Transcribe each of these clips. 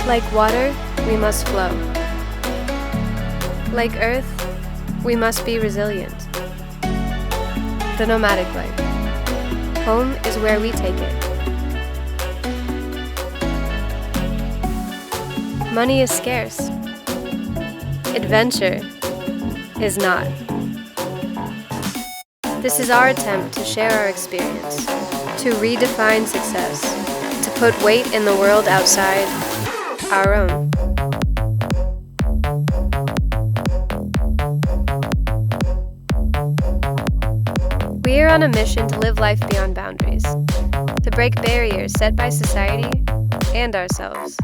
Like water, we must flow. Like earth, we must be resilient. The nomadic life. Home is where we take it. Money is scarce. Adventure is not. This is our attempt to share our experience, to redefine success, to put weight in the world outside our own. We are on a mission to live life beyond boundaries, to break barriers set by society and ourselves.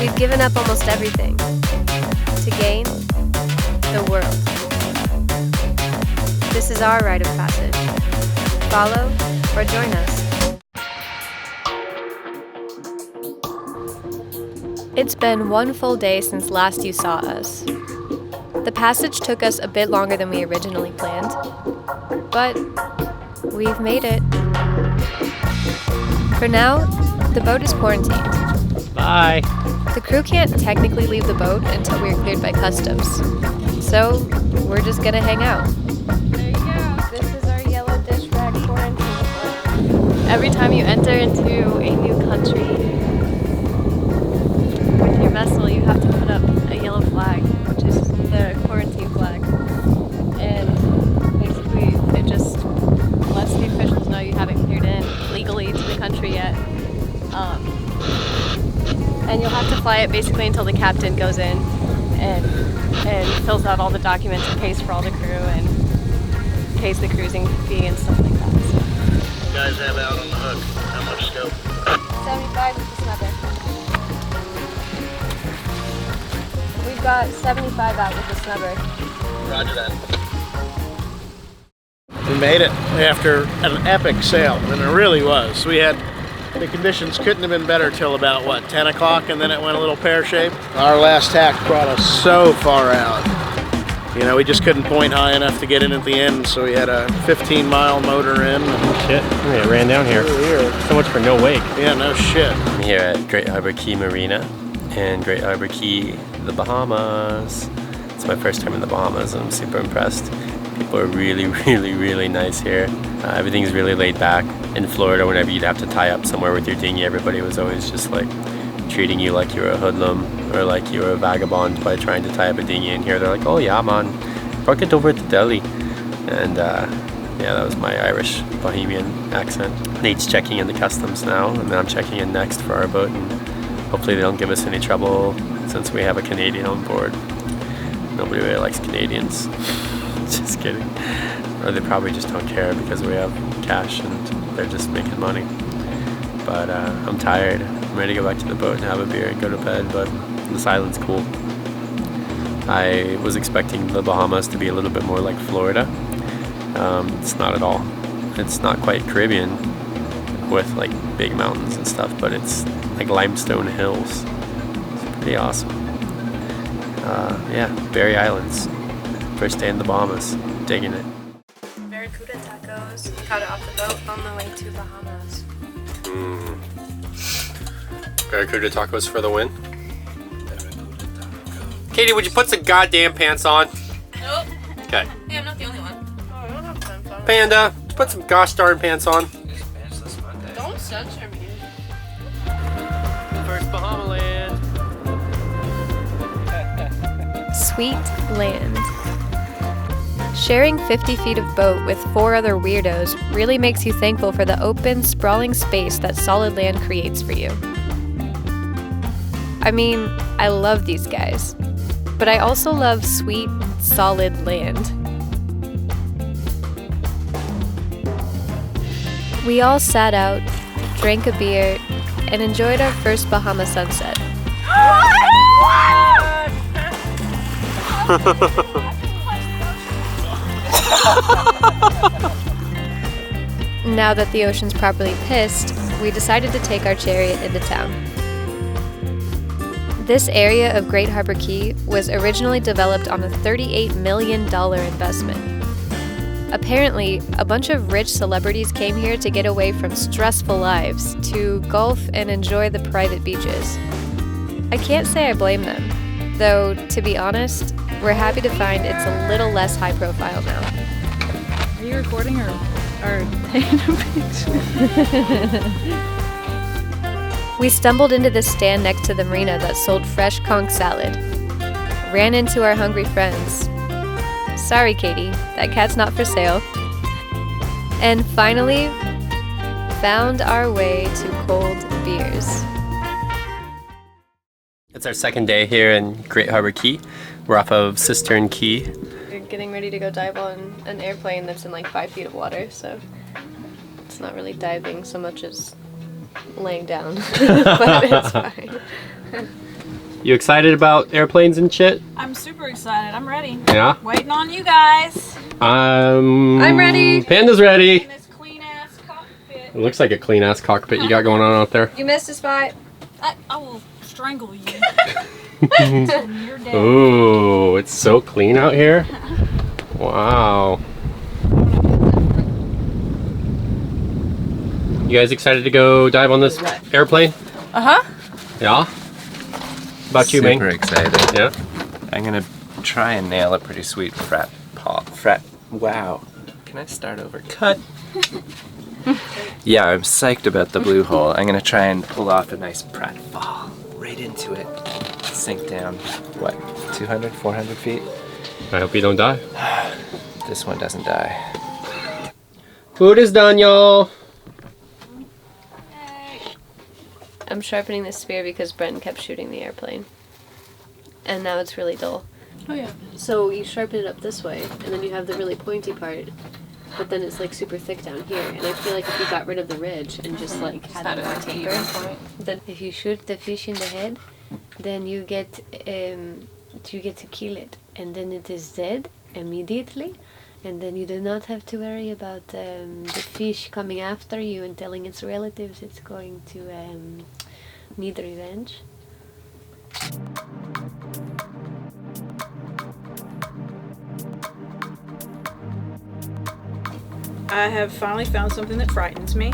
We've given up almost everything to gain the world. This is our rite of passage. Follow or join us. It's been one full day since last you saw us. The passage took us a bit longer than we originally planned, but we've made it. For now, the boat is quarantined. Bye. The crew can't technically leave the boat until we're cleared by customs, so we're just gonna hang out. There you go. This is our yellow dish rag quarantine. Every time you enter into a new country with your vessel, you have to put up a yellow flag, which is the quarantine flag. And basically, it just lets the officials know you haven't cleared in legally to the country yet. And you'll have to fly it basically until the captain goes in and fills out all the documents and pays for all the crew and pays the cruising fee and stuff like that. So. You guys have out on the hook. How much scope? 75 with the snubber. We've got 75 out with the snubber. Roger that. We made it after an epic sail, and it really was. The conditions couldn't have been better till about, 10 o'clock, and then it went a little pear-shaped. Our last tack brought us so far out. You know, we just couldn't point high enough to get in at the end, so we had a 15-mile motor in. Shit, it ran down here. So much for no wake. Yeah, no shit. I'm here at Great Harbor Cay Marina in Great Harbor Cay, the Bahamas. It's my first time in the Bahamas, and I'm super impressed. People are really, really, really nice here. Everything's really laid back. In Florida, whenever you'd have to tie up somewhere with your dinghy, everybody was always just like treating you like you were a hoodlum or like you were a vagabond by trying to tie up a dinghy. And here they're like, oh yeah, man, park it over at the deli. And yeah, that was my Irish Bohemian accent. Nate's checking in the customs now, and then I'm checking in next for our boat. And hopefully they don't give us any trouble since we have a Canadian on board. Nobody really likes Canadians. Just kidding. Or they probably just don't care because we have cash and they're just making money. But I'm tired. I'm ready to go back to the boat and have a beer and go to bed, but this island's cool. I was expecting the Bahamas to be a little bit more like Florida. It's not at all. It's not quite Caribbean with like big mountains and stuff, but it's like limestone hills. It's pretty awesome. Yeah, Berry Islands. First day in the Bahamas. Digging it. Barracuda tacos. We caught it off the boat on the way to Bahamas. Barracuda tacos for the win. Katie, would you put some goddamn pants on? Nope. Okay. Hey, I'm not the only one. Oh, I don't have pants on. Panda, put some gosh darn pants on. Don't censor me. First Bahama land. Sweet land. Sharing 50 feet of boat with 4 other weirdos really makes you thankful for the open, sprawling space that solid land creates for you. I mean, I love these guys, but I also love sweet, solid land. We all sat out, drank a beer, and enjoyed our first Bahama sunset. Now that the ocean's properly pissed, we decided to take our chariot into town. This area of Great Harbor Cay was originally developed on a $38 million investment. Apparently, a bunch of rich celebrities came here to get away from stressful lives, to golf and enjoy the private beaches. I can't say I blame them, though, to be honest, we're happy to find it's a little less high profile now. Are you recording or taking a picture? We stumbled into this stand next to the marina that sold fresh conch salad. Ran into our hungry friends. Sorry, Katie, that cat's not for sale. And finally, found our way to cold beers. It's our second day here in Great Harbor Cay. We're off of Cistern Key. We're getting ready to go dive on an airplane that's in like 5 feet of water, so it's not really diving so much as laying down, but it's fine. You excited about airplanes and shit? I'm super excited. I'm ready. Yeah? Waiting on you guys. I'm ready. Panda's ready. In this clean ass cockpit. It looks like a clean ass cockpit you got going on out there. You missed a spot. I will strangle you. You're dead. Ooh, it's so clean out here. Wow. You guys excited to go dive on this airplane? Uh-huh. Yeah? About you, Ming? Super excited. Yeah? I'm gonna try and nail a pretty sweet wow. Can I start over? Cut. Yeah, I'm psyched about the blue hole. I'm gonna try and pull off a nice pratfall right into it. Sink down, what, 200, 400 feet? I hope you don't die. This one doesn't die. Food is done, y'all. I'm sharpening the spear because Brenton kept shooting the airplane. And now it's really dull. Oh yeah. So you sharpen it up this way, and then you have the really pointy part, but then it's like super thick down here. And I feel like if you got rid of the ridge and just like had it more taper, then if you shoot the fish in the head, then you get to kill it, and then it is dead immediately. And then you do not have to worry about the fish coming after you and telling its relatives it's going to need revenge. I have finally found something that frightens me,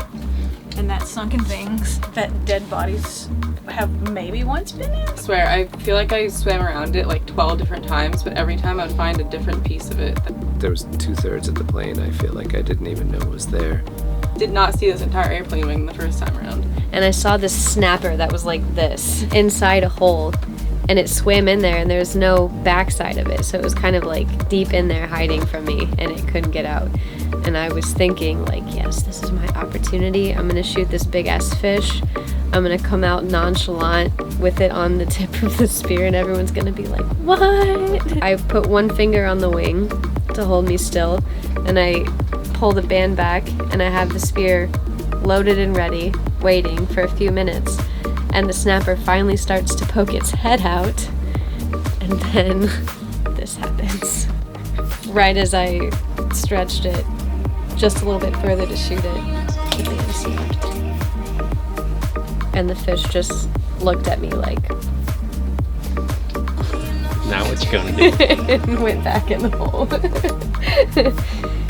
and that's sunken things that dead bodies have maybe once been in. I swear, I feel like I swam around it like 12 different times, but every time I would find a different piece of it. There was 2/3 of the plane I feel like I didn't even know was there. Did not see this entire airplane wing the first time around. And I saw this snapper that was like this inside a hole, and it swam in there, and there was no backside of it, so it was kind of like deep in there hiding from me, and it couldn't get out. And I was thinking like, yes, this is my opportunity. I'm gonna shoot this big ass fish. I'm gonna come out nonchalant with it on the tip of the spear, and everyone's gonna be like, what? I put one finger on the wing to hold me still, and I pull the band back, and I have the spear loaded and ready, waiting for a few minutes. And the snapper finally starts to poke its head out, and then this happens. Right as I stretched it just a little bit further to shoot it, the band snapped. And the fish just looked at me like, Now what you gonna do? and went back in the hole.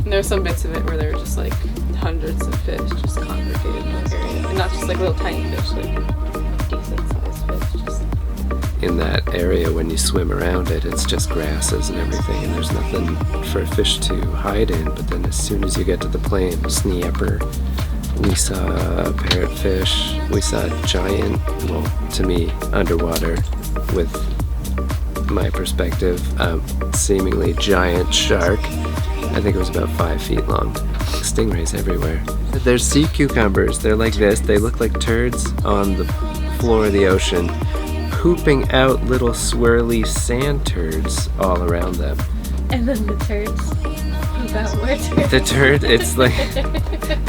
And there's some bits of it where there were just like hundreds of fish just congregated in that area. And not just like little tiny fish, like decent sized fish. Just In that area, when you swim around it, it's just grasses and everything, and there's nothing for a fish to hide in. But then as soon as you get to the plane, snapper, we saw a parrotfish, we saw a giant, well, to me, underwater, with my perspective, seemingly giant shark. I think it was about 5 feet long. Stingrays everywhere. There's sea cucumbers. They're like this. They look like turds on the floor of the ocean, pooping out little swirly sand turds all around them. And then the turds. About more turds. The turd, it's like,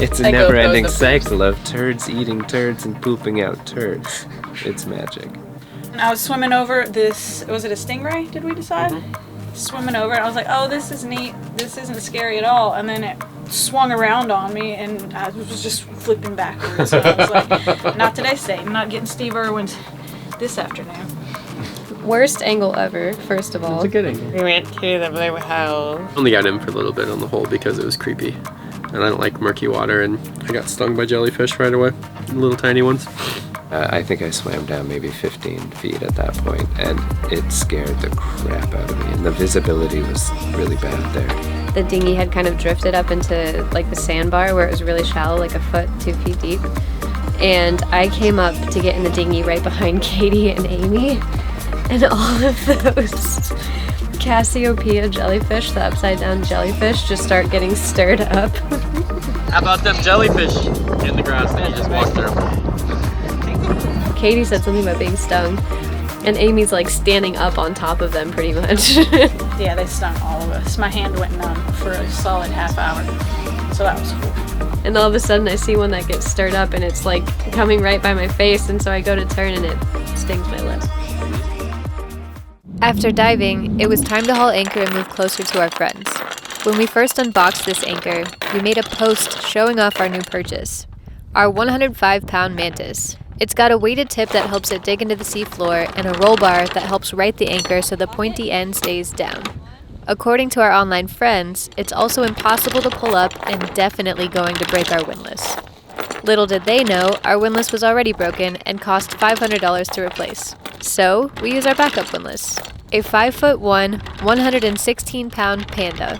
it's a I go never-ending through the cycle of turds eating turds and pooping out turds. It's magic. And I was swimming over this, was it a stingray, did we decide? Swimming over it, I was like, oh, this is neat, this isn't scary at all. And then it swung around on me, and I was just flipping backwards. So I was like, not today, Satan, not getting Steve Irwin's this afternoon. Worst angle ever, first of all. It's a good angle. We went to the blue house. Only got in for a little bit on the hole because it was creepy. And I don't like murky water, and I got stung by jellyfish right away. Little tiny ones. I think I swam down maybe 15 feet at that point, and it scared the crap out of me. And the visibility was really bad there. The dinghy had kind of drifted up into like the sandbar where it was really shallow, like a foot, 2 feet deep. And I came up to get in the dinghy right behind Katie and Amy. And all of those Cassiopeia jellyfish, the upside down jellyfish, just start getting stirred up. How about them jellyfish in the grass that you just walked through? Katie said something about being stung. And Amy's like standing up on top of them pretty much. Yeah, they stung all of us. My hand went numb for a solid half hour. So that was cool. And all of a sudden I see one that gets stirred up and it's like coming right by my face, and so I go to turn and it stings my lip. After diving, it was time to haul anchor and move closer to our friends. When we first unboxed this anchor, we made a post showing off our new purchase. Our 105-pound mantis. It's got a weighted tip that helps it dig into the seafloor and a roll bar that helps right the anchor so the pointy end stays down. According to our online friends, it's also impossible to pull up and definitely going to break our windlass. Little did they know, our windlass was already broken and cost $500 to replace. So, we use our backup windlass, a 5'1", 116-pound Panda.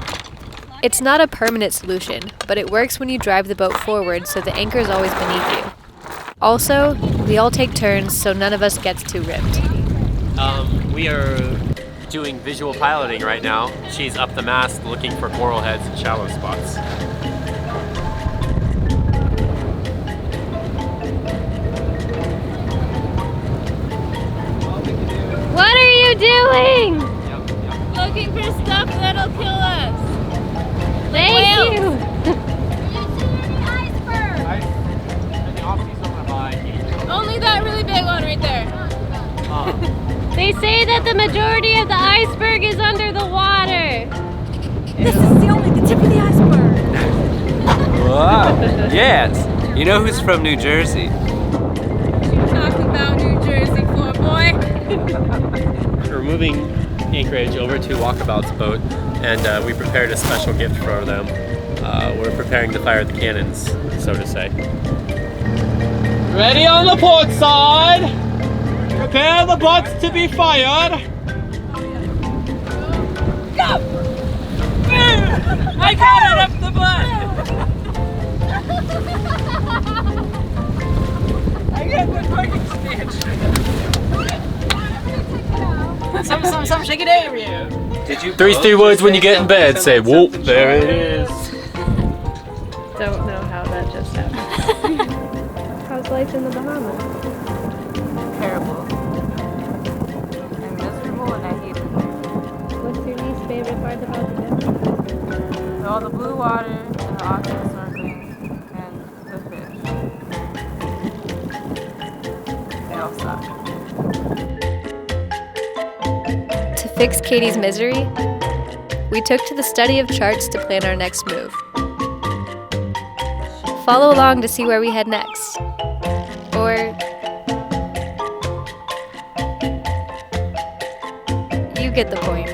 It's not a permanent solution, but it works when you drive the boat forward so the anchor is always beneath you. Also, we all take turns so none of us gets too ripped. We are doing visual piloting right now. She's up the mast looking for coral heads and shallow spots. What are you doing? Looking for stuff that'll kill us. Thank you. Only that really big one right there. They say that the majority of the iceberg is under the water. This is only the tip of the iceberg. Wow. Yes. You know who's from New Jersey? Talk about New Jersey, floor boy. We're moving anchorage over to Walkabout's boat, and we prepared a special gift for them. We're preparing to fire the cannons, so to say. Ready on the port side. Prepare the butts to be fired. Go! I got it up the butt. I got the fucking stitch. Some shake it area. Did you? 3 words when you get in bed. Say whoop. There it is. Don't know how that just happened. How's life in the Bahamas? Terrible. I'm miserable and I hate it. What's your least favorite part about the trip? All the blue water and the oxygen snorkeling and the fish. They all suck. To fix Katie's misery, we took to the study of charts to plan our next move. Follow along to see where we head next. Or you get the point.